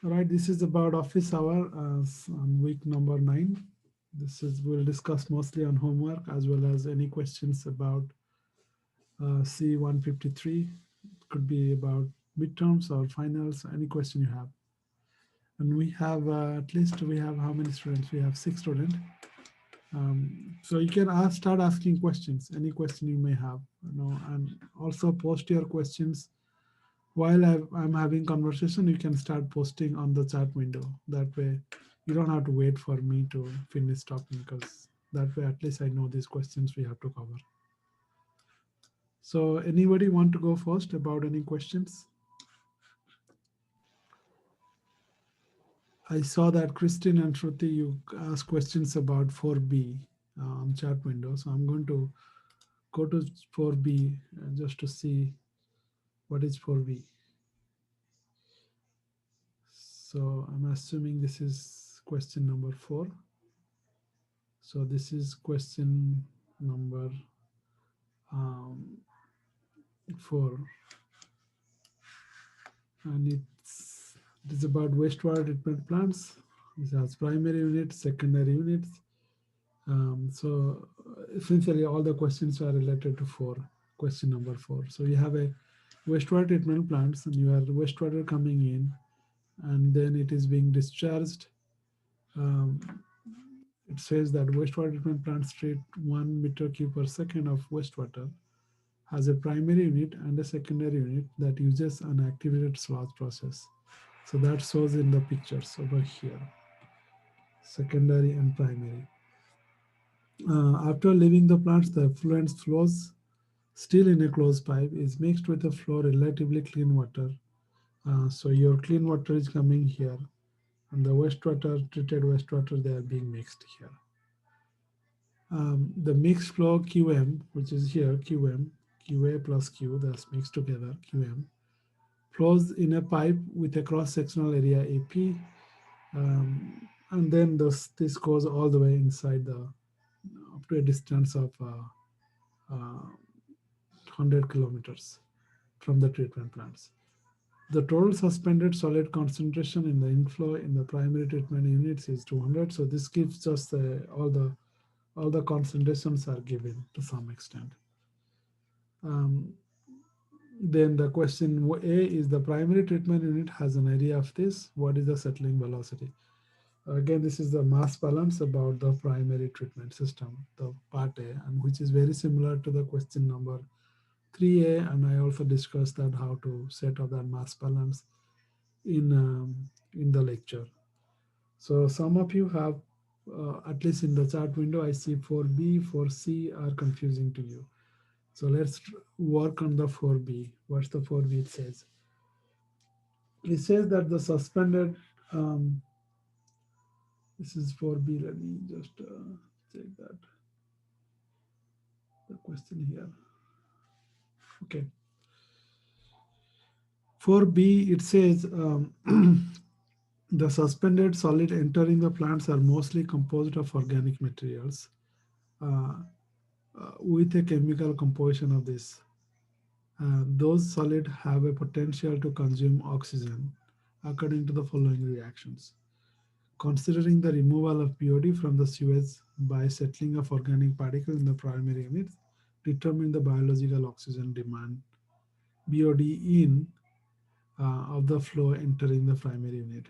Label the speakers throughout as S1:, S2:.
S1: All right, this is about office hour on week number 9. We'll discuss mostly on homework as well as any questions about CE153. It could be about midterms or finals, any question you have. And we have at least we have how many students? We have 6 students. So you can start asking questions, any question you may have, and also post your questions while I'm having conversation. You can start posting on the chat window. That way, you don't have to wait for me to finish talking, because that way at least I know these questions we have to cover. So anybody want to go first about any questions? I saw that Christine and Shruti, you asked questions about 4B on chat window. So I'm going to go to 4B just to see what is 4B. So I'm assuming this is question number 4. So this is question number 4, and it is about wastewater treatment plants. It has primary units, secondary units. So essentially all the questions are related to question number 4. So you have a wastewater treatment plants, and you have wastewater coming in, and then it is being discharged. Um, it says that wastewater treatment plants treat 1 meter cube per second of wastewater, has a primary unit and a secondary unit that uses an activated sludge process. So that shows in the pictures over here, secondary and primary. After leaving the plants, the effluent flows still in a closed pipe is mixed with a flow relatively clean water. So your clean water is coming here, and the wastewater, treated wastewater, they are being mixed here. The mixed flow QM, which is here, QM, QA plus Q, that's mixed together, QM, flows in a pipe with a cross-sectional area AP, and then this goes all the way inside up to a distance of 100 kilometers from the treatment plants. The total suspended solid concentration in the inflow in the primary treatment units is 200. So this gives us all the concentrations are given to some extent. Then the question A is, the primary treatment unit has an area of this. What is the settling velocity? Again, this is the mass balance about the primary treatment system, the part A, and which is very similar to the question number 3A. And I also discussed that how to set up that mass balance in the lecture. So some of you have, at least in the chat window, I see 4B, 4C are confusing to you. So let's work on the 4B. What's the 4B it says? It says that the suspended, this is 4B, let me just check that, the question here. Okay. 4B, it says the suspended solid entering the plants are mostly composed of organic materials with a chemical composition of this. Those solids have a potential to consume oxygen according to the following reactions. Considering the removal of BOD from the sewage by settling of organic particles in the primary units, determine the biological oxygen demand BOD in of the flow entering the primary unit.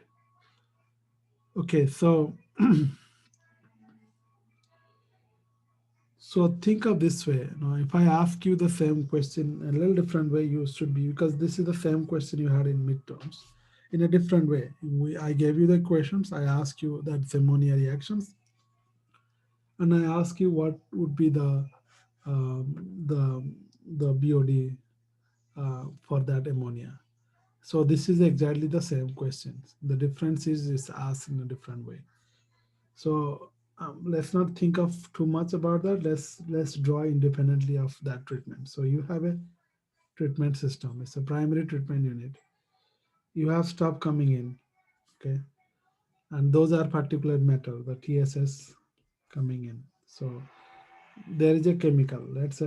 S1: Okay, so so think of this way. Now, if I ask you the same question a little different way, you should be, because this is the same question you had in midterms, in a different way. I gave you the questions. I ask you that ammonia reactions, and I ask you what would be the BOD for that ammonia. So this is exactly the same question. The difference is asked in a different way. So let's not think of too much about that. Let's draw independently of that treatment. So you have a treatment system. It's a primary treatment unit. You have stuff coming in, okay, and those are particulate matter, the TSS coming in. So there is a chemical. Let's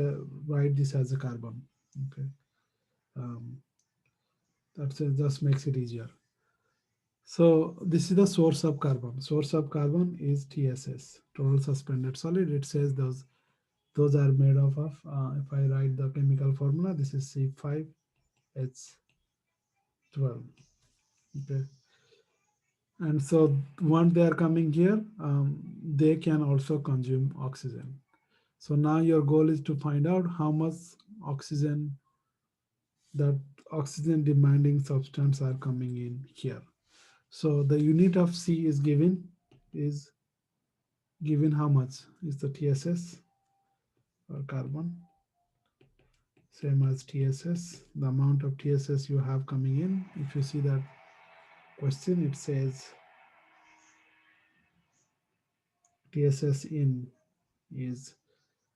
S1: write this as a carbon. Okay, that just makes it easier. So this is the source of carbon. Source of carbon is TSS, total suspended solid. It says those are made of. If I write the chemical formula, this is C5H12. Okay, and so once they are coming here, they can also consume oxygen. So now your goal is to find out how much oxygen, that oxygen demanding substance are coming in here. So the unit of C is given how much is the TSS or carbon, same as TSS, the amount of TSS you have coming in. If you see that question, it says TSS in is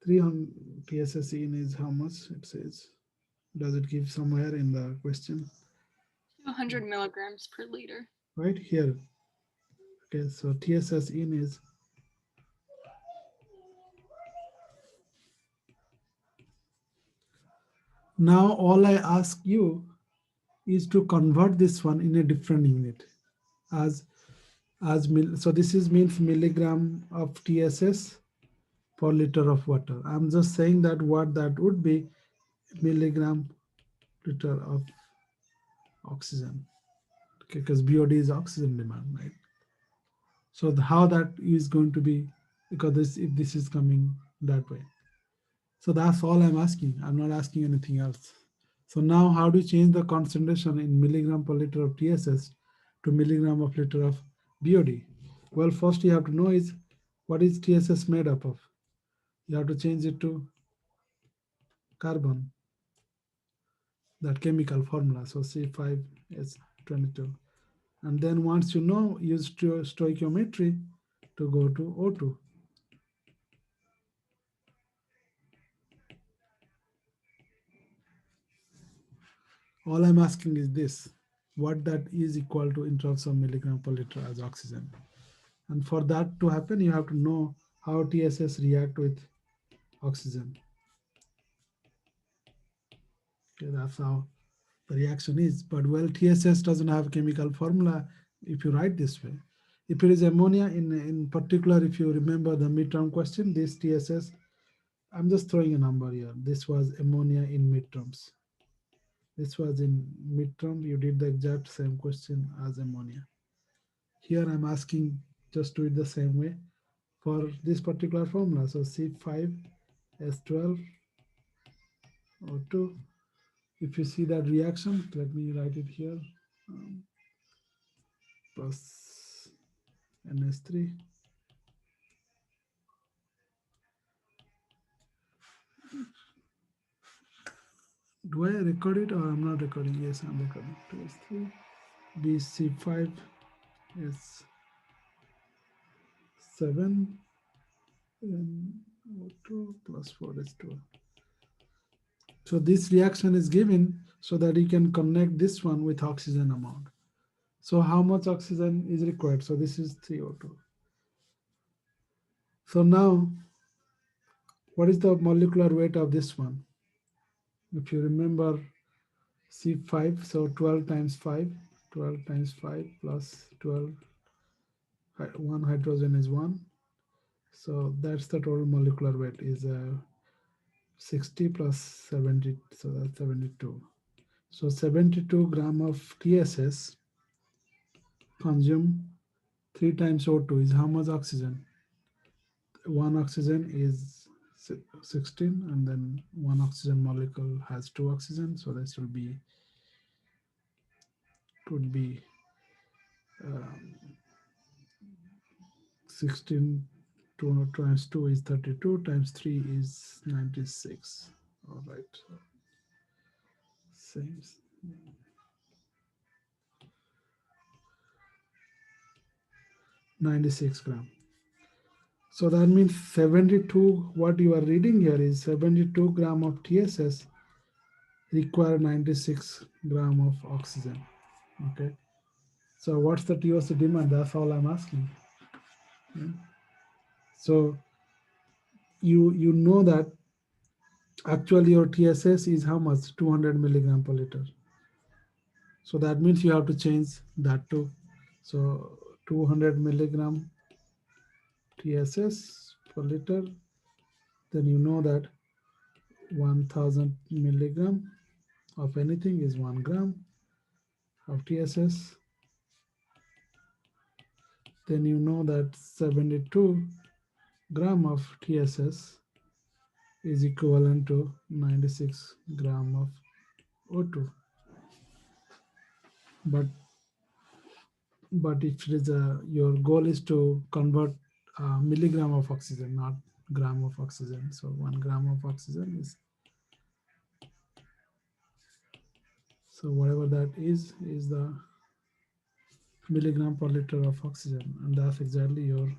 S1: 300. TSS in is how much? It says, does it give somewhere in the question?
S2: 200 milligrams per liter.
S1: Right here. Okay, so TSS in is, now all I ask you is to convert this one in a different unit as so this is means milligram of TSS per liter of water. I'm just saying that what that would be, milligram liter of oxygen. Okay, because BOD is oxygen demand, right? So how that is going to be, because this, if this is coming that way. So that's all I'm asking. I'm not asking anything else. So now how do you change the concentration in milligram per liter of TSS to milligram of liter of BOD? Well, first you have to know is what is TSS made up of. You have to change it to carbon, that chemical formula. So C5H22. And then once you know, use stoichiometry to go to O2. All I'm asking is this, what that is equal to in terms of milligram per liter as oxygen. And for that to happen, you have to know how TSS react with oxygen. Okay, that's how the reaction is. But well, TSS doesn't have a chemical formula if you write this way. If it is ammonia, in particular, if you remember the midterm question, this TSS, I'm just throwing a number here. This was ammonia in midterms. This was in midterm, you did the exact same question as ammonia. Here I'm asking just do it the same way for this particular formula. So C5S12 O2. If you see that reaction, let me write it here. Um, Plus NS3. Do I record it or I'm not recording? Yes, I'm recording. 2S3. BC5 is 7 and O2 plus 4S2. So this reaction is given so that you can connect this one with oxygen amount. So how much oxygen is required? So this is 3O2. So now, what is the molecular weight of this one? If you remember C5, so 12 times 5, 12 times 5 plus 12, one hydrogen is 1. So that's the total molecular weight is 60 plus 70, so that's 72. So 72 gram of TSS consume 3 times O2 is how much oxygen? One oxygen is 16, and then one oxygen molecule has two oxygen, so this will be, it would be um, 16 times 2 is 32 times 3 is 96. All right, same, 96 gram. So that means 72, what you are reading here is 72 gram of TSS require 96 gram of oxygen. Okay, so what's the TOC demand? That's all I'm asking. Yeah. So you know that actually your TSS is how much? 200 milligram per liter. So that means you have to change that too. So 200 milligram TSS per liter, then you know that 1000 milligram of anything is 1 gram of TSS. Then you know that 72 gram of TSS is equivalent to 96 gram of O2. But if it is your goal is to convert milligram of oxygen, not gram of oxygen. So 1 gram of oxygen is, so whatever that is the milligram per liter of oxygen, and that's exactly your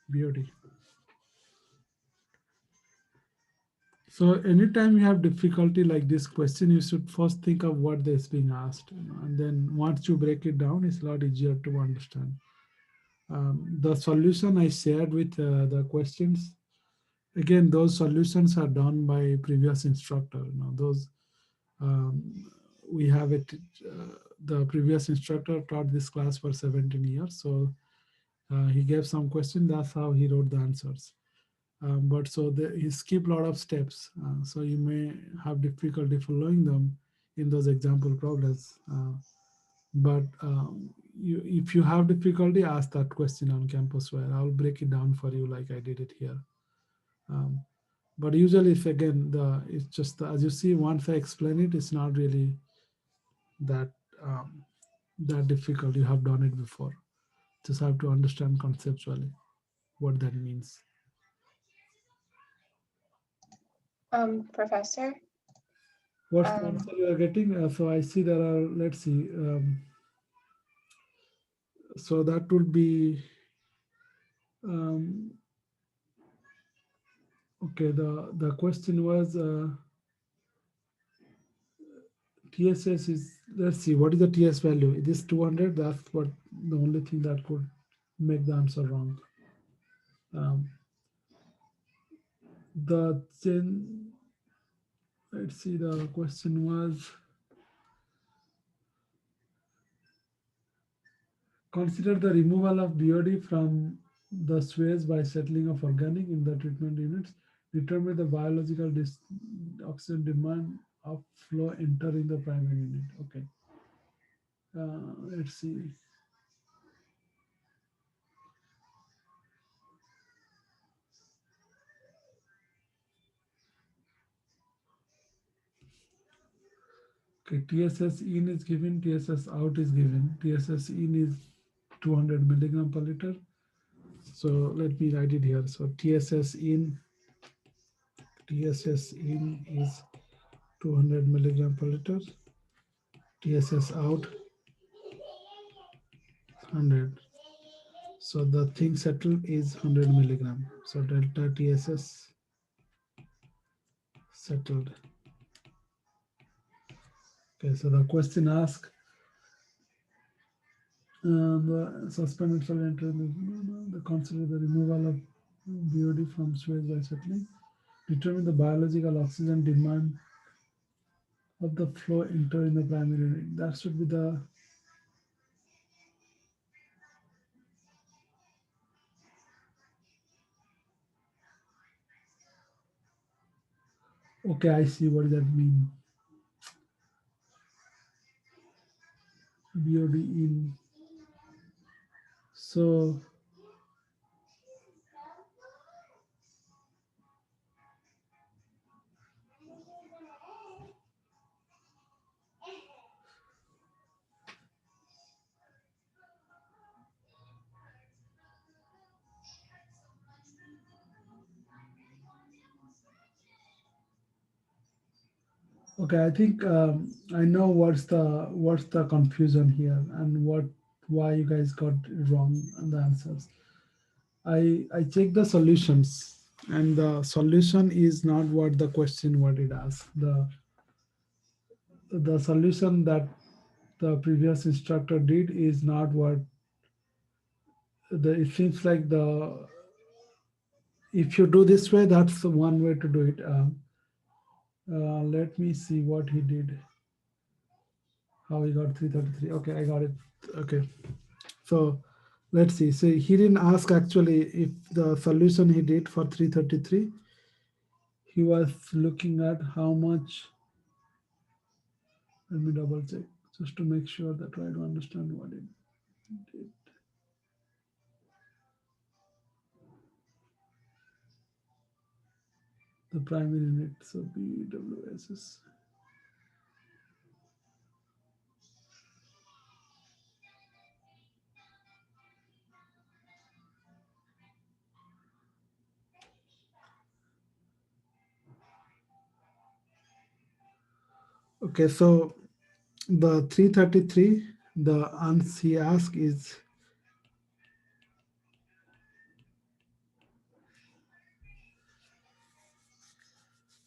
S1: BOD. So anytime you have difficulty like this question, you should first think of what is being asked, and then once you break it down, it's a lot easier to understand. The solution I shared with the questions, again, those solutions are done by previous instructor. Those um, we have it. The previous instructor taught this class for 17 years, so he gave some question. That's how he wrote the answers. But so he skipped a lot of steps, so you may have difficulty following them in those example problems. But if you have difficulty, ask that question on campus where I'll break it down for you like I did it here. Um, but usually, if again, it's just as you see, once I explain it, it's not really that that difficult. You have done it before. Just have to understand conceptually what that means.
S3: Professor,
S1: What's the answer you are getting? So I see there are, let's see. So that would be, um, okay, the question was TSS is, let's see, what is the TS value? It is 200. That's what the only thing that could make the answer wrong. Um, then, let's see, the question was, consider the removal of BOD from the sways by settling of organic in the treatment units. Determine the biological oxygen demand of flow entering the primary unit. Okay. Let's see. Okay, TSS in is given, TSS out is given. TSS in is 200 milligram per liter. So let me write it here. So TSS in is 200 milligram per liter. TSS out 100. So the thing settled is 100 milligram. So delta TSS settled. Okay, so the question asks, the suspended solvent the consider the removal of BOD from sewage by settling. Determine the biological oxygen demand of the flow enter in the primary unit. That should be the, okay, I see what does that mean. BOD in. So okay, I think I know what's the confusion here and why you guys got it wrong on the answers. I checked the solutions, and the solution is not what the question what it asks. The solution that the previous instructor did is not what the, it seems like the, if you do this way, that's the one way to do it. Let me see what he did. How he got 333? Okay, I got it. Okay, so let's see. So he didn't ask actually if the solution he did for 333. He was looking at how much. Let me double check just to make sure that I do understand what it did. The primary unit, so BWSS. Okay, so the 333, the answer he asked is,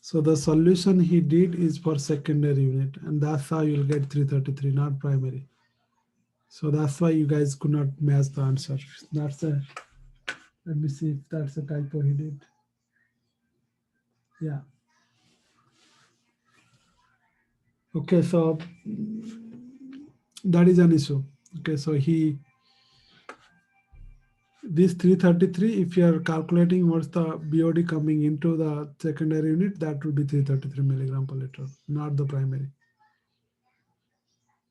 S1: so the solution he did is for secondary unit, and that's how you'll get 333, not primary. So that's why you guys could not match the answer. That's a, let me see if that's a typo he did. Yeah. Okay, so that is an issue. Okay, so this 333, if you are calculating what's the BOD coming into the secondary unit, that will be 333 milligram per liter, not the primary.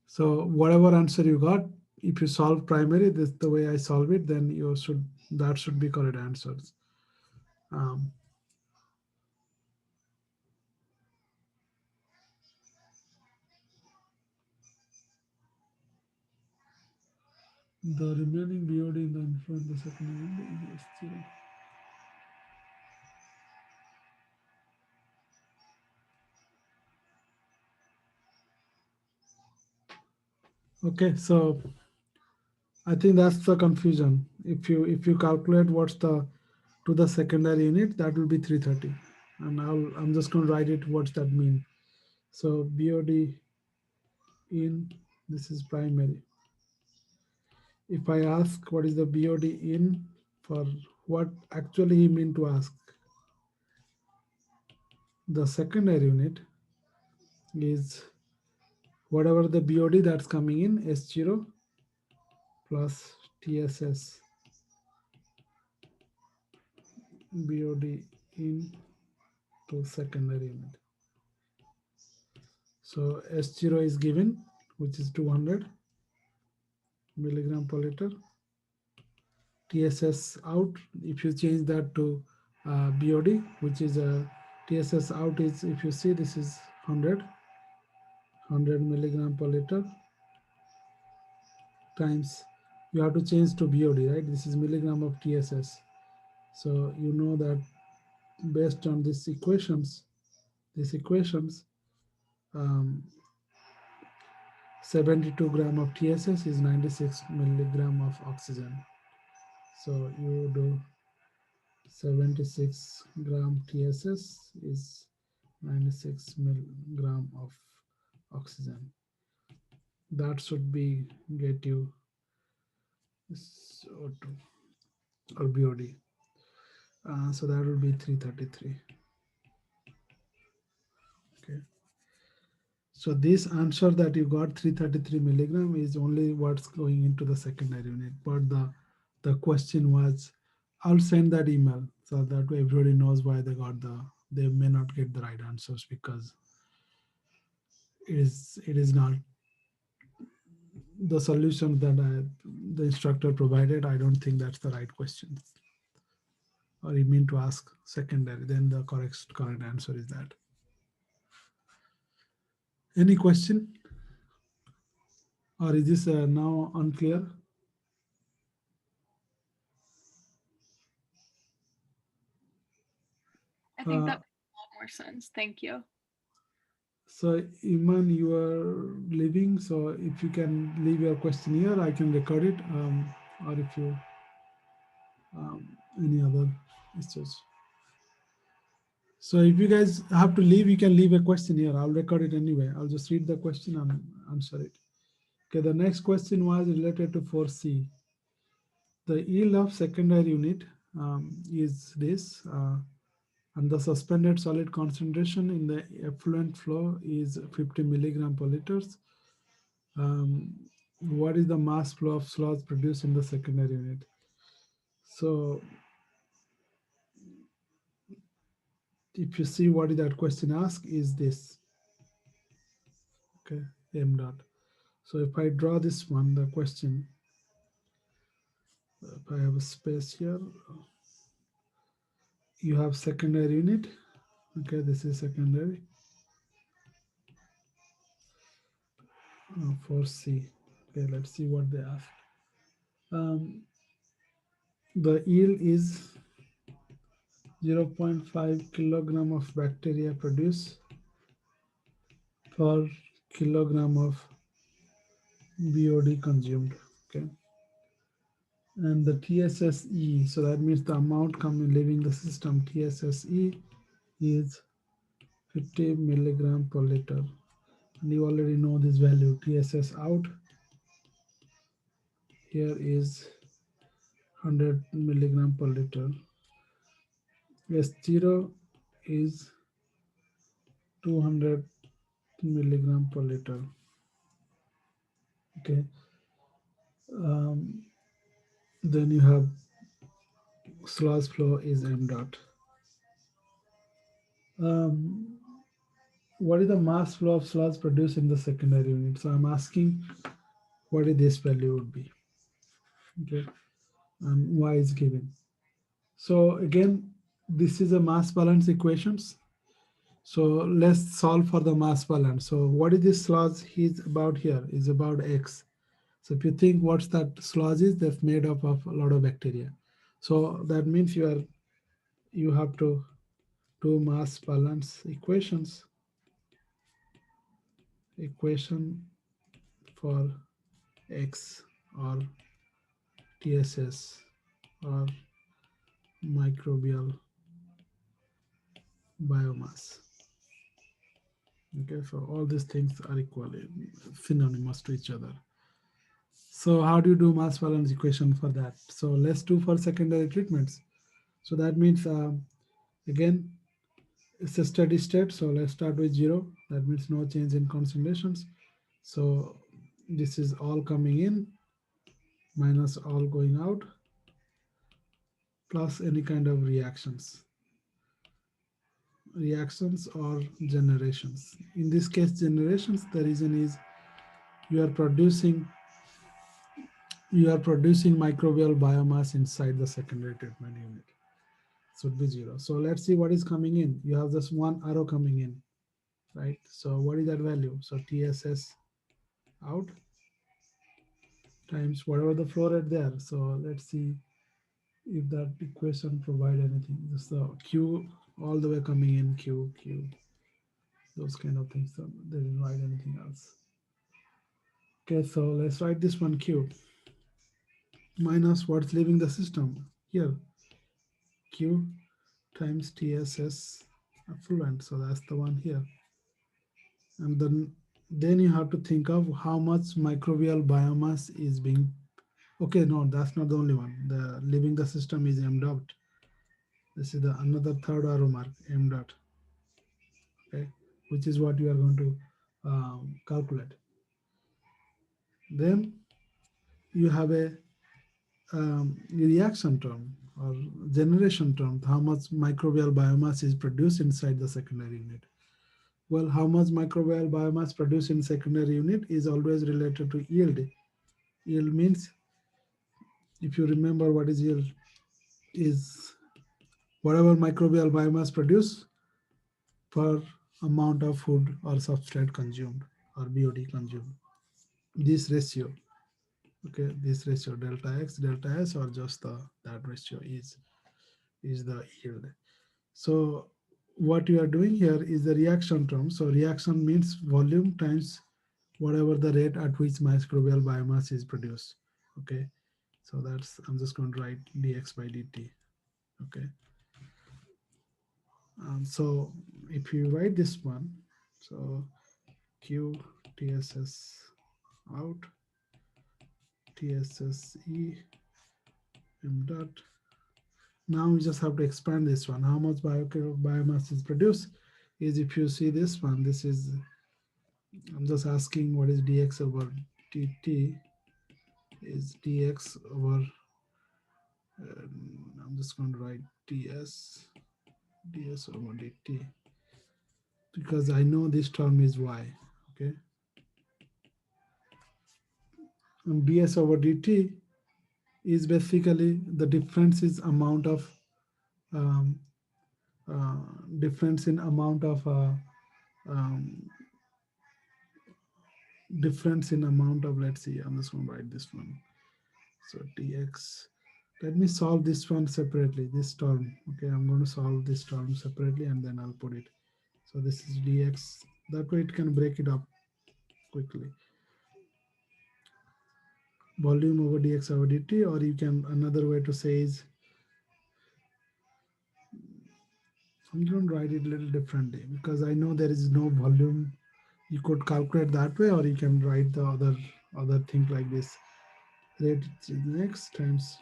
S1: So whatever answer you got, if you solve primary, this the way I solve it, then that should be correct answers. Um, the remaining BOD in the influence the secondary unit is 0. Okay, so I think that's the confusion. If you calculate what's the to the secondary unit, that will be 330. And I'm just going to write it. What's that mean? So BOD in, this is primary. If I ask what is the BOD in, for what actually he meant to ask, the secondary unit is whatever the BOD that's coming in, S0 plus TSS BOD in to secondary unit. So S0 is given, which is 200 milligram per liter. TSS out, if you change that to BOD, which is TSS out is, if you see, this is 100 milligram per liter times, you have to change to BOD, right? This is milligram of TSS. So you know that based on these equations, um, 72 gram of TSS is 96 milligram of oxygen. So you do 76 gram TSS is 96 milligram of oxygen. That should be get you CO2 or BOD. So that will be 333. Okay. So this answer that you got 333 milligram is only what's going into the secondary unit. But the question was, I'll send that email so that everybody knows why they may not get the right answers, because it is not the solution that the instructor provided. I don't think that's the right question. Or you mean to ask secondary, then the correct answer is that. Any question? Or is this now unclear?
S2: I think
S1: Uh,
S2: that makes a lot more sense. Thank you.
S1: so Iman, you are leaving. So if you can leave your question here, I can record it. Or if you any other issues. So if you guys have to leave, you can leave a question here. I'll record it anyway. I'll just read the question and answer it. Okay, the next question was related to 4C. The yield of secondary unit is this, and the suspended solid concentration in the effluent flow is 50 milligram per liters. Um, what is the mass flow of slots produced in the secondary unit? So if you see what that question asks is this, okay, m dot. So if I draw this one, the question, if I have a space here, you have secondary unit, okay, this is secondary for C. Okay, let's see what they ask. Um, the yield is 0.5 kilogram of bacteria produced per kilogram of BOD consumed. Okay, and the TSSE, so that means the amount coming leaving the system, TSSE is 50 milligram per liter. And you already know this value, TSS out here is 100 milligram per liter. S0 is 200 milligram per liter. Okay. Um, then you have sludge flow is m dot. Um, what is the mass flow of sludge produced in the secondary unit? So I'm asking what is this value would be. Okay, and y is given. So again, this is a mass balance equations. So let's solve for the mass balance. So what is this sludge is about here is about x. So if you think what's that sludge is, that's made up of a lot of bacteria. So that means you have to do mass balance equation for X or TSS or microbial biomass. Okay, so all these things are equally synonymous to each other. So how do you do mass balance equation for that? So let's do for secondary treatments. So that means again it's a steady state. So let's start with 0. That means no change in concentrations. So this is all coming in minus all going out plus any kind of reactions or generations. In this case generations, the reason is you are producing you are producing microbial biomass inside the secondary treatment unit. Should be 0. So let's see what is coming in. You have just one arrow coming in, right? So what is that value? So TSS out times whatever the flow rate there. So let's see if that equation provide anything. Just the Q all the way coming in, Q, those kind of things. So they didn't write anything else. Okay, so let's write this one Q minus what's leaving the system here, Q times TSS affluent. So that's the one here. And then you have to think of how much microbial biomass is being, okay, no, that's not the only one. The leaving the system is m dot. This is the another third arrow mark, m dot, okay, which is what you are going to calculate. Then you have a reaction term or generation term, how much microbial biomass is produced inside the secondary unit. Well, how much microbial biomass produced in secondary unit is always related to yield. Yield means, if you remember what is yield, is whatever microbial biomass produced per amount of food or substrate consumed or BOD consumed. This ratio, okay, this ratio delta X, delta S, or just that ratio is the yield. So what you are doing here is the reaction term. So reaction means volume times whatever the rate at which microbial biomass is produced. Okay, so that's, I'm just going to write dx by dt. Okay, so if you write this one, so q tss out tsse m dot. Now we just have to expand this one. How much biomass is produced is, if you see this one, this is I'm just asking what is dx over dt is dx over, I'm just going to write ds over dt because I know this term is y. Okay, and ds over dt is basically the difference is amount of um, uh, difference in amount of um, difference in amount of, let's see, I'm just going to write this one. So dx, let me solve this one separately, this term. Okay, I'm going to solve this term separately and then I'll put it. So this is dx, that way it can break it up quickly. Volume over dx over dt, or you can, another way to say is, I'm going to write it a little differently because I know there is no volume. You could calculate that way, or you can write the other thing like this. Rate x times,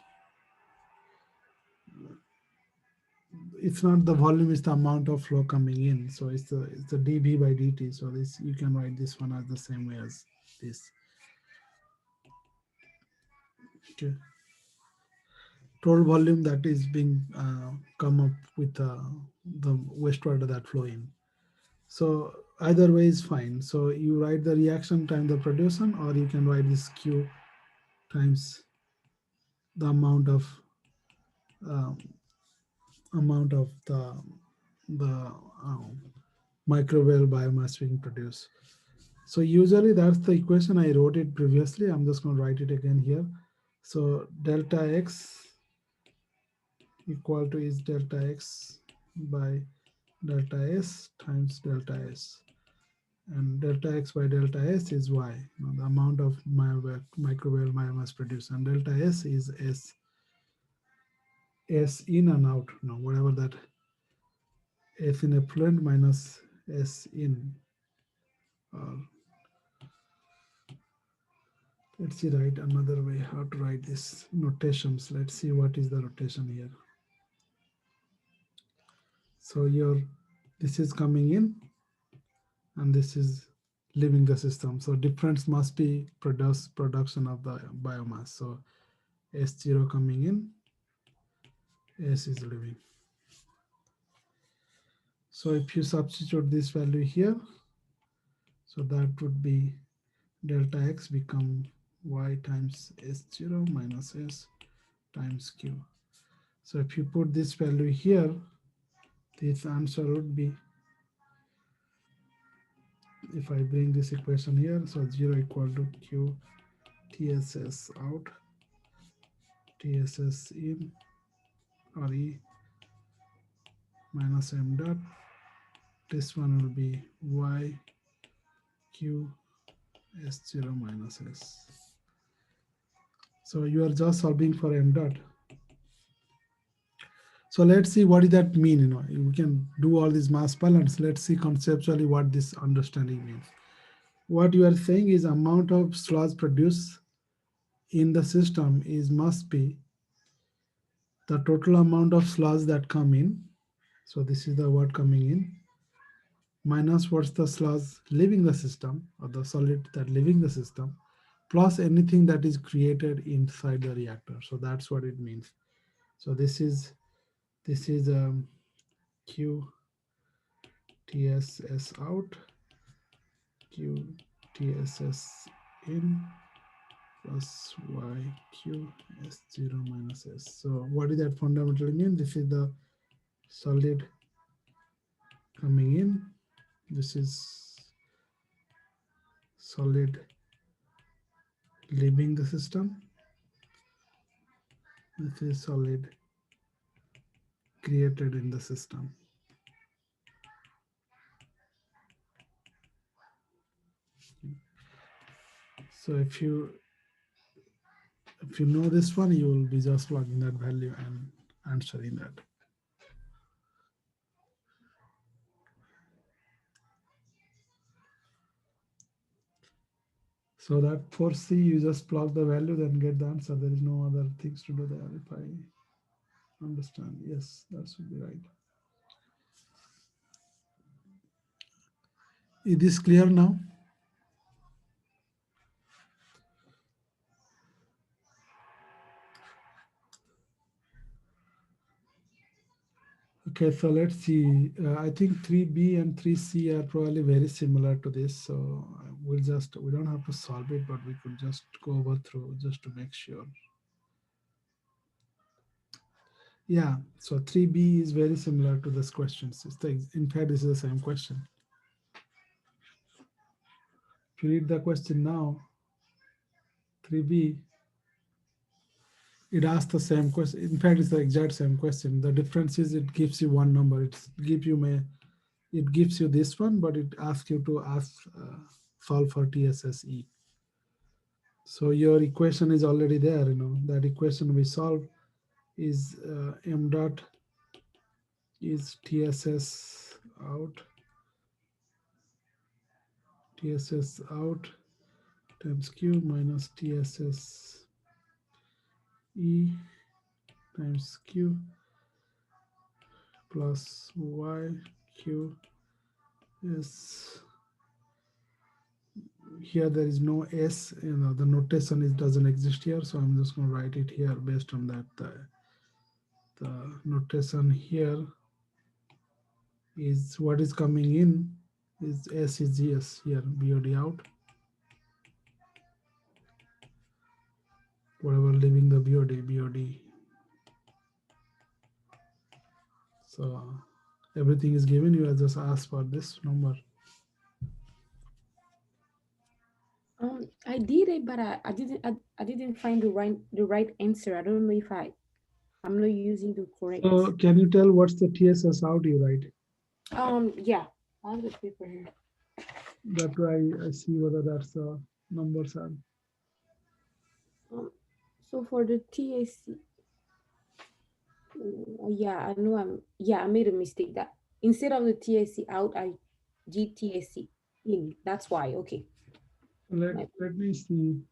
S1: it's not the volume, it's the amount of flow coming in. So it's the dv by dt. So this, you can write this one as the same way as this. Okay. Total volume that is being come up with the wastewater that flow in. So either way is fine. So you write the reaction time the production, or you can write this q times the um, amount of the microbial biomass being produced. So usually that's the equation. I wrote it previously. I'm just going to write it again here. So delta x equal to is delta x by delta s times delta s. And delta x by delta s is y, the amount of microbial biomass produced. And delta s is s in and out, whatever that s in effluent minus s in. Or let's see, write another way how to write this notations. Let's see what is the rotation here. So your, this is coming in and this is leaving the system. So difference must be production of the biomass. So S0 coming in, S is leaving. So if you substitute this value here, so that would be delta x become y times S0 minus S times Q. So if you put this value here, this answer would be, if I bring this equation here, so 0 equal to Q TSS out, TSS in, RE minus m dot. This one will be y q s0 minus s. So you are just solving for m dot. So let's see what does that mean. We can do all these mass balance. Let's see conceptually what this understanding means. What you are saying is amount of sludge produced in the system is must be the total amount of sludge that come in. So this is the word coming in minus what's the sludge leaving the system, or the solid that leaving the system, plus anything that is created inside the reactor. So that's what it means. So this is q tss out, q tss in, plus y q s0 minus s. So what does that fundamentally mean? This is the solid coming in, this is solid leaving the system, this is solid created in the system. So if you know this one, you will be just plugging that value and answering that. So that for C, you just plug the value, then get the answer. There is no other things to do there, if I understand. Yes, that should be right. Is this clear now? Okay, so let's see. I think 3B and 3C are probably very similar to this. So we don't have to solve it, but we could just go over through just to make sure. Yeah, so 3B is very similar to this question. In fact, this is the same question. If you read the question now, 3B, it asks the same question. In fact, it's the exact same question. The difference is it gives you one number. It gives you this one, but it asks you to solve for TSSE. So your equation is already there. That equation we solve is m dot is TSS out times q minus TSS e times q plus y q is. Here there is no s, the notation doesn't exist here, so I'm just going to write it here based on that. The notation here is what is coming in is s is gs here, BOD out, whatever leaving the BOD. So everything is given, you just ask for this number.
S3: I did it, but I didn't find the right answer. I don't know if I'm not using the correct.
S1: So can you tell what's the TSS out you write?
S3: Yeah, I have the paper here.
S1: That way I see whether that's the numbers are.
S3: So for the TAC, yeah, I know I made a mistake that instead of the TAC out, I did TAC in. That's why. Okay.
S1: Let me see.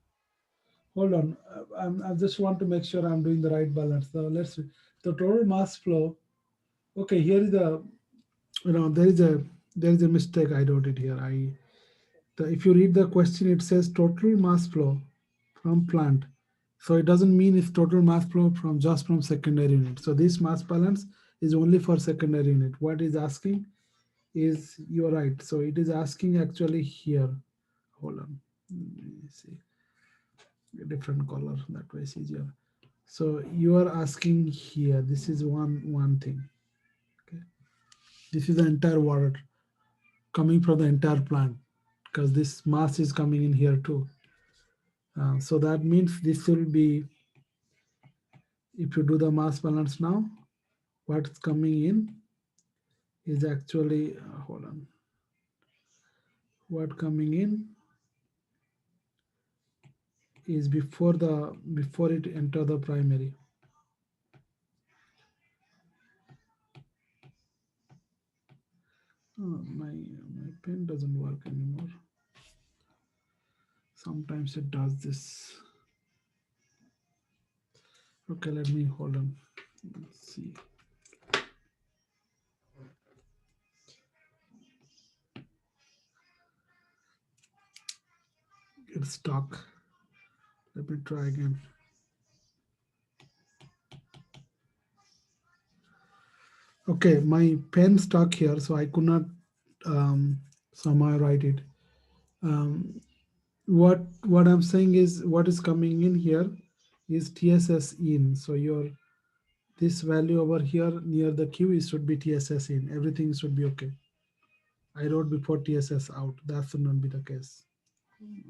S1: Hold on. I just want to make sure I'm doing the right balance. So let's see. The total mass flow. Okay, here is the there is a mistake I wrote it here. If you read the question, it says total mass flow from plant. So it doesn't mean it's total mass flow from just from secondary unit. So this mass balance is only for secondary unit. What is asking is you're right. So it is asking actually here. Hold on. Let me see. A different color. That way it's easier. So you are asking here. This is one thing. Okay. This is the entire water coming from the entire plant because this mass is coming in here too. So that means this will be, if you do the mass balance now, what's coming in is actually, hold on, what coming in is before it enter the primary. Oh, my pen doesn't work anymore. Sometimes it does this. Okay, let me hold on. Let's see. It's stuck. Let me try again. Okay, my pen stuck here, so I could not somehow write it. Um, what I'm saying is what is coming in here is TSS in. So your this value over here near the Q is should be TSS in. Everything should be okay. I wrote before TSS out. That should not be the case.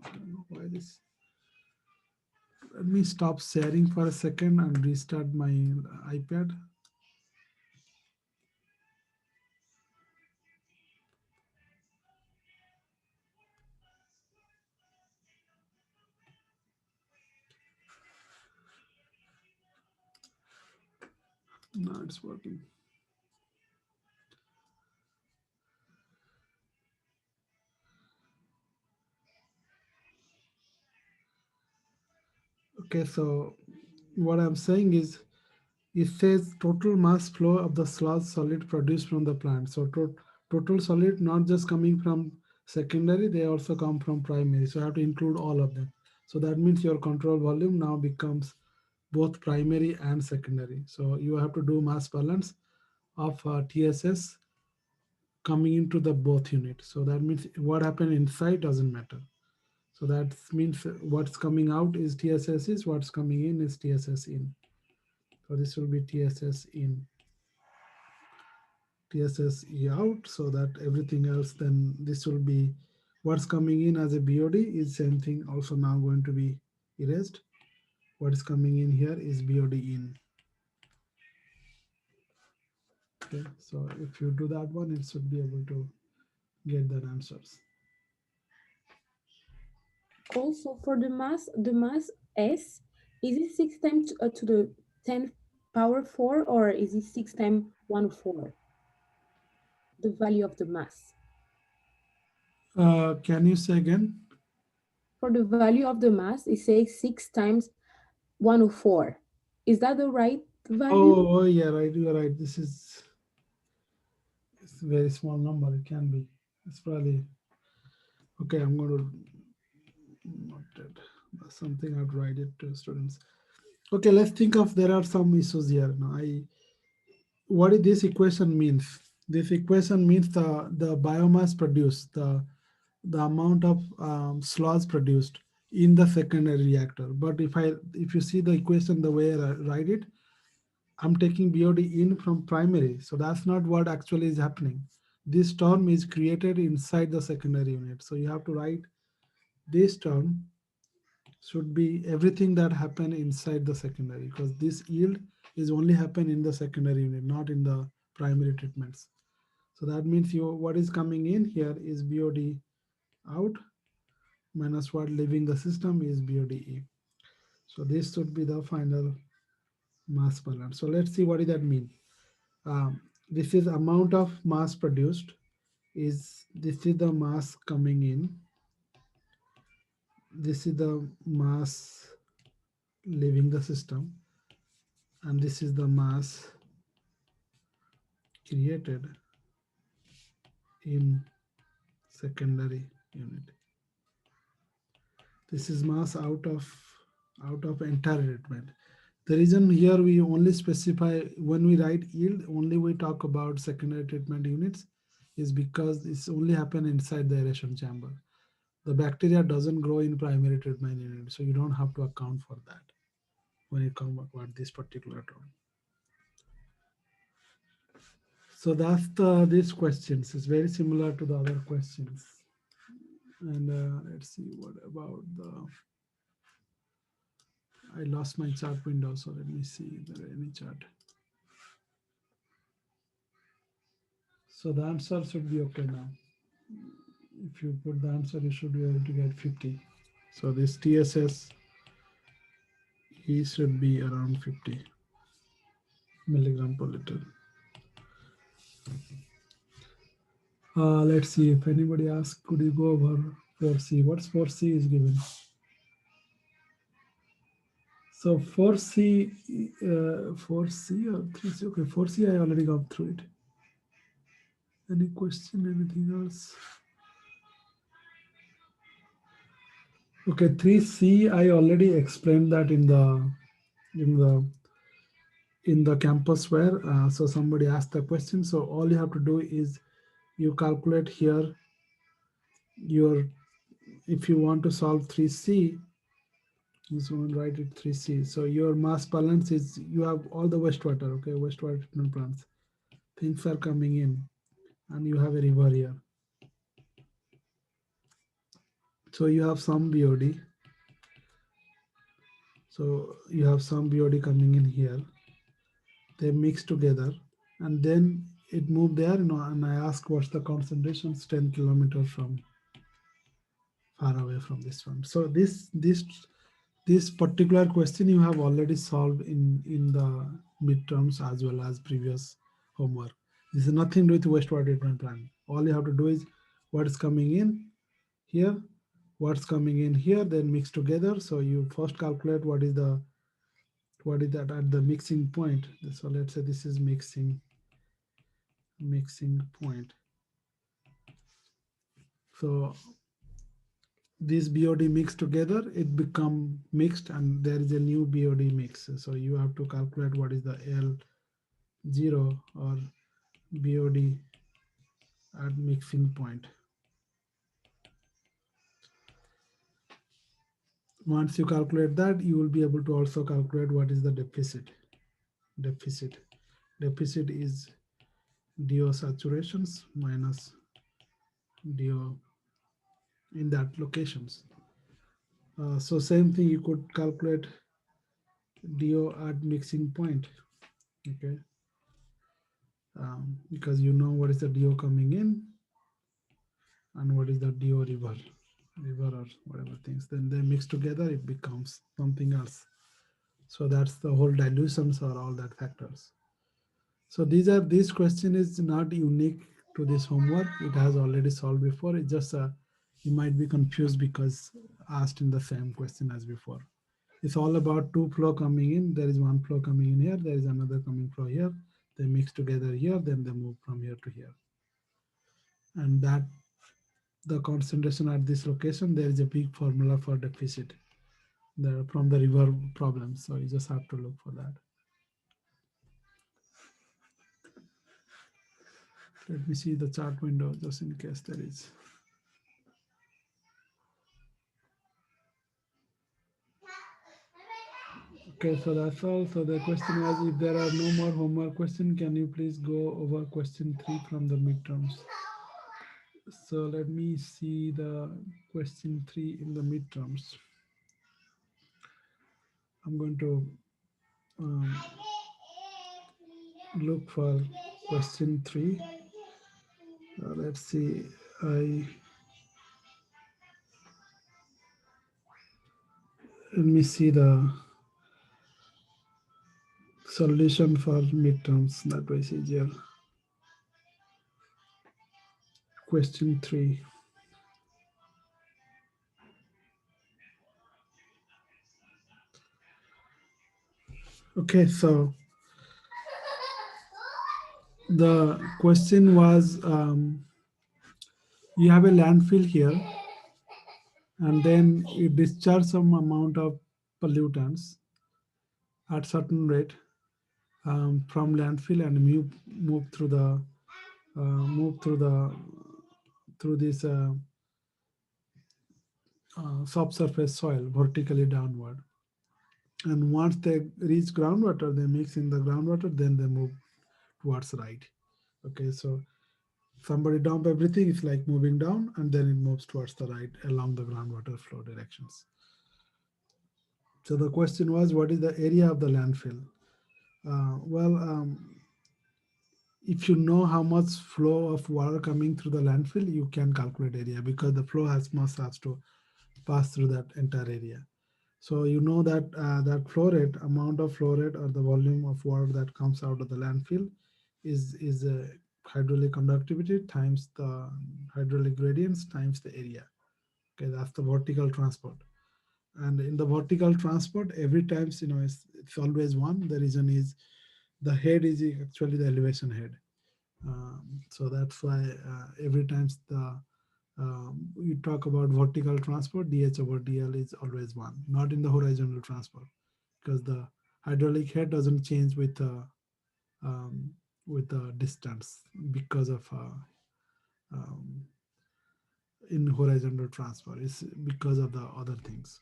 S1: I don't know why this. Let me stop sharing for a second and restart my iPad. Now it's working. Okay, so what I'm saying is it says total mass flow of the sludge solid produced from the plant. So total solid not just coming from secondary, they also come from primary. So I have to include all of them. So that means your control volume now becomes both primary and secondary. So you have to do mass balance of TSS coming into the both units. So that means what happened inside doesn't matter. So that means what's coming out is TSS is, what's coming in is TSS in. So this will be TSS in, TSS E out, so that everything else, then this will be what's coming in as a BOD is same thing also now going to be erased. What is coming in here is BOD in. Okay, so if you do that one, it should be able to get the answers.
S3: Also, for the mass S, is it 6 times to the 10 power 4, or is it 6 times 1/4? The value of the mass.
S1: Can you say again?
S3: For the value of the mass, it says 6 times 1/4. Is that the right value?
S1: Oh, yeah, right. You are right. This is it's a very small number. It can be. It's probably okay. I'm going to not that. That's something I'd write it to students. Okay, let's think of there are some issues here. Now, what this equation means? This equation means the biomass produced, the amount of sludge produced in the secondary reactor. But if you see the equation the way I write it, I'm taking BOD in from primary. So that's not what actually is happening. This term is created inside the secondary unit. So you have to write this term should be everything that happened inside the secondary, because this yield is only happen in the secondary unit, not in the primary treatments. So that means what is coming in here is BOD out minus what leaving the system is BODE. So this should be the final mass balance. So let's see what does that mean. This is amount of mass produced, this is the mass coming in, this is the mass leaving the system, and this is the mass created in secondary unit. This is mass out of entire treatment. The reason here we only specify when we write yield, only we talk about secondary treatment units is because it's only happen inside the aeration chamber. The bacteria doesn't grow in primary treatment unit, so you don't have to account for that when you come about this particular term. So that's these questions. It's very similar to the other questions. And let's see what about the. I lost my chart window, so let me see if there are any chart. So the answer should be okay now. If you put the answer, you should be able to get 50. So this TSS, he should be around 50 milligram per liter. Let's see if anybody asks, could you go over 4C? What's 4C is given? So 4C, 4C or 3C? Okay, 4C, I already got through it. Any question, anything else? Okay, 3C, I already explained that in the campus where, so somebody asked the question. So all you have to do is you calculate here your, if you want to solve 3C, so write it 3C. So your mass balance is, you have all the wastewater, okay, wastewater treatment plants. Things are coming in and you have a river here. So you have some BOD. So you have some BOD coming in here. They mix together and then it moved there, and I asked what's the concentrations 10 kilometers from far away from this one. So this particular question you have already solved in the midterms as well as previous homework. This is nothing to do with wastewater treatment plant. All you have to do is what is coming in here, what's coming in here, then mix together. So you first calculate what is that at the mixing point. So let's say this is mixing point. So this BOD mixed together, it become mixed and there is a new BOD mix. So you have to calculate what is the L0 or BOD at mixing point. Once you calculate that, you will be able to also calculate what is the deficit. Deficit is DO saturations minus DO in that locations. So same thing, you could calculate DO at mixing point, okay? Because you know what is the DO coming in and what is the DO river or whatever things. Then they mix together, it becomes something else. So that's the whole dilutions or all that factors. So this question is not unique to this homework. It has already solved before. It just you might be confused because asked in the same question as before. It's all about two flow coming in. There is one flow coming in here. There is another coming flow here. They mix together here. Then they move from here to here. And that the concentration at this location, there is a big formula for deficit from the river problem. So you just have to look for that. Let me see the chart window just in case there is. Okay, so that's all. So the question was, if there are no more homework questions, can you please go over question 3 from the midterms? So let me see the question 3 in the midterms. I'm going to look for question 3. Let's see. Let me see the solution for midterms. That way it's easier. Question 3. Okay, so the question was, you have a landfill here, and then you discharge some amount of pollutants at certain rate from landfill and move through this subsurface soil vertically downward. And once they reach groundwater, they mix in the groundwater, then they move towards right. Okay, so somebody dump everything, it's like moving down, and then it moves towards the right along the groundwater flow directions. So the question was, what is the area of the landfill? If you know how much flow of water coming through the landfill, you can calculate area because the flow must have to pass through that entire area. So you know that that flow rate, amount of flow rate or the volume of water that comes out of the landfill is hydraulic conductivity times the hydraulic gradients times the area. Okay, that's the vertical transport. And in the vertical transport, every time, it's always one. The reason is the head is actually the elevation head. So that's why every time you talk about vertical transport, dH over dl is always one, not in the horizontal transport, because the hydraulic head doesn't change with the distance because of in horizontal transfer. It's because of the other things.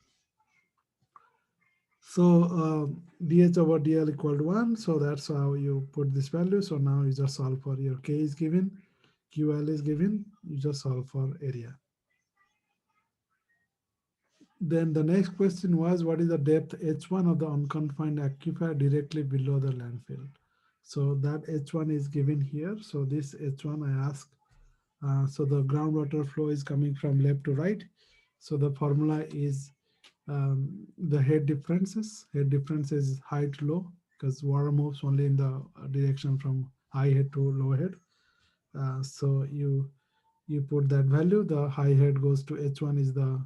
S1: So dH over dl equal to 1. So that's how you put this value. So now you just solve for your K is given, QL is given, you just solve for area. Then the next question was, what is the depth H1 of the unconfined aquifer directly below the landfill? So that H1 is given here. So this H1 I ask, so the groundwater flow is coming from left to right. So the formula is the head differences. Head difference is height low, because water moves only in the direction from high head to low head. So you put that value. The high head goes to H1 is the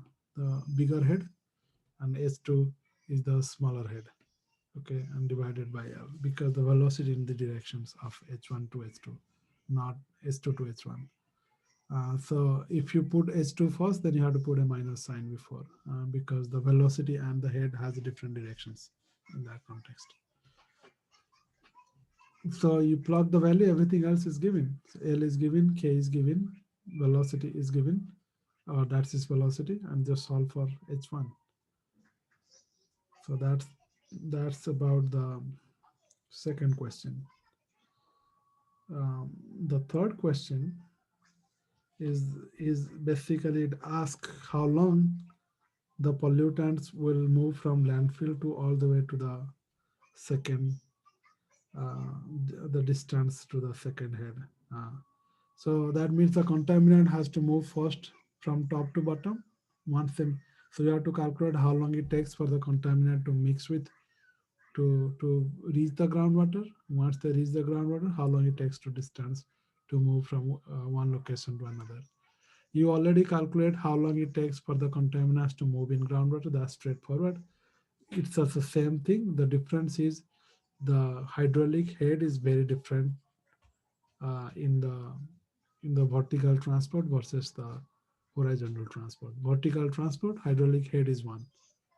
S1: bigger head, and H2 is the smaller head. Okay, and divided by L, because the velocity in the directions of H1 to H2, not H2 to H1. So if you put H2 first, then you have to put a minus sign before, because the velocity and the head has different directions in that context. So you plug the value, everything else is given. So L is given, K is given, velocity is given, or that's its velocity, and just solve for H1. So that's about the second question. The third question is basically it asks how long the pollutants will move from landfill to all the way to the second, the distance to the second head. So that means the contaminant has to move first from top to bottom. Once then, so you have to calculate how long it takes for the contaminant to mix with to reach the groundwater. Once they reach the groundwater, how long it takes to distance to move from one location to another. You already calculate how long it takes for the contaminants to move in groundwater. That's straightforward. It's just the same thing. The difference is the hydraulic head is very different uh, in the in the vertical transport versus the horizontal transport. Vertical transport, hydraulic head is 1.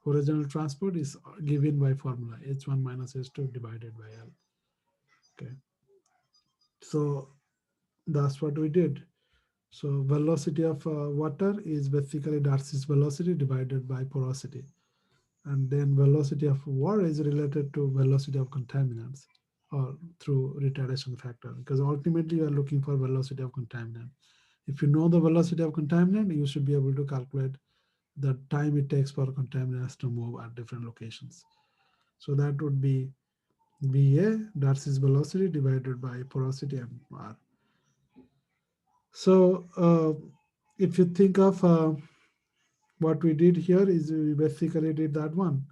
S1: Horizontal transport is given by formula H1 minus H2 divided by L. Okay, so that's what we did. So velocity of water is basically Darcy's velocity divided by porosity. And then velocity of water is related to velocity of contaminants or through retardation factor, because ultimately you are looking for velocity of contaminant. If you know the velocity of contaminant, you should be able to calculate the time it takes for contaminants to move at different locations. So that would be VA, Darcy's velocity divided by porosity and R. So if you think of what we did here is we basically did that one.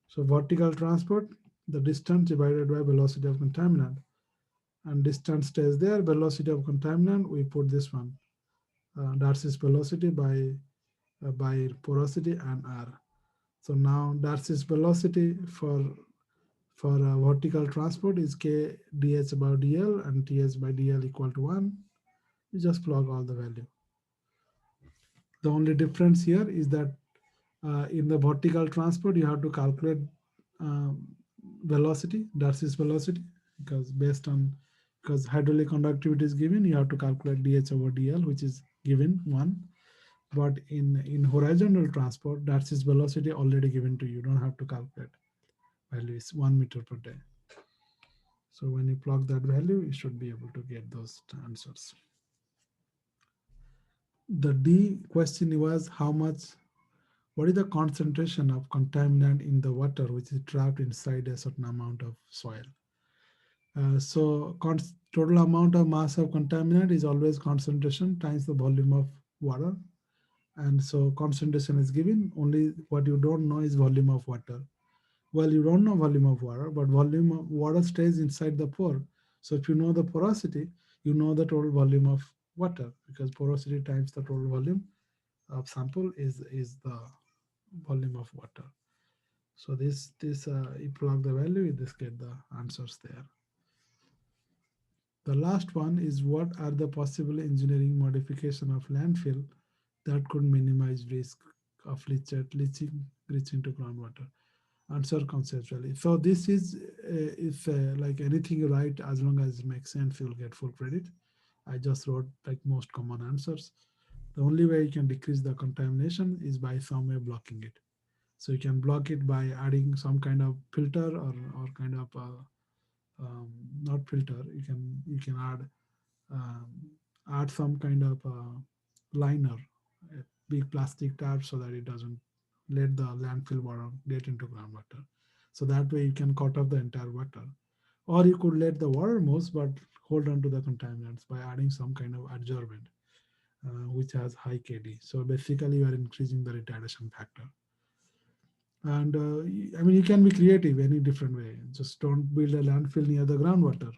S1: So vertical transport, the distance divided by velocity of contaminant. And distance stays there, velocity of contaminant, we put this one. That's its velocity by porosity and R. So now that's its velocity for vertical transport is K dH by dl and TH by dl equal to 1. You just plug all the value. The only difference here is that in the vertical transport, you have to calculate um, velocity, Darcy's velocity, because based on because hydraulic conductivity is given, you have to calculate dH over dl, which is given 1. But in horizontal transport, Darcy's velocity already given to you. You don't have to calculate. Value is 1 meter per day. So when you plug that value, you should be able to get those answers. The D question was how much, what is the concentration of contaminant in the water which is trapped inside a certain amount of soil? So total amount of mass of contaminant is always concentration times the volume of water. And so concentration is given, only what you don't know is volume of water. Well, you don't know volume of water, but volume of water stays inside the pore. So if you know the porosity, you know the total volume of water, because porosity times the total volume of sample is the volume of water. So this you plug the value, you just get the answers there. The last one is what are the possible engineering modification of landfill that could minimize risk of leaching reaching to groundwater? Answer conceptually. So this is if like anything you write, as long as it makes sense, you'll get full credit. I just wrote like most common answers. The only way you can decrease the contamination is by some way blocking it. So you can block it by adding some kind of filter or kind of not filter. You can um, add some kind of liner, a big plastic tab, so that it doesn't let the landfill water get into groundwater. So that way you can cut off the entire water. Or you could let the water move but hold on to the contaminants by adding some kind of adsorbent, which has high KD. So basically you are increasing the retardation factor. And I mean, you can be creative any different way. Just don't build a landfill near the groundwater,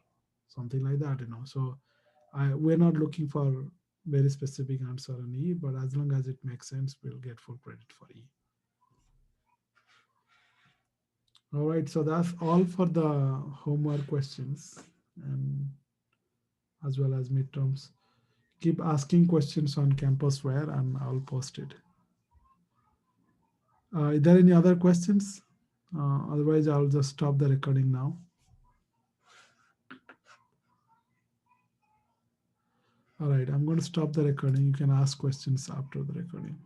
S1: something like that. So we're not looking for very specific answer on E, but as long as it makes sense, we'll get full credit for E. All right, so that's all for the homework questions and as well as midterms. Keep asking questions on Campusware and I'll post it. Is there any other questions? Otherwise, I'll just stop the recording now. All right, I'm going to stop the recording. You can ask questions after the recording.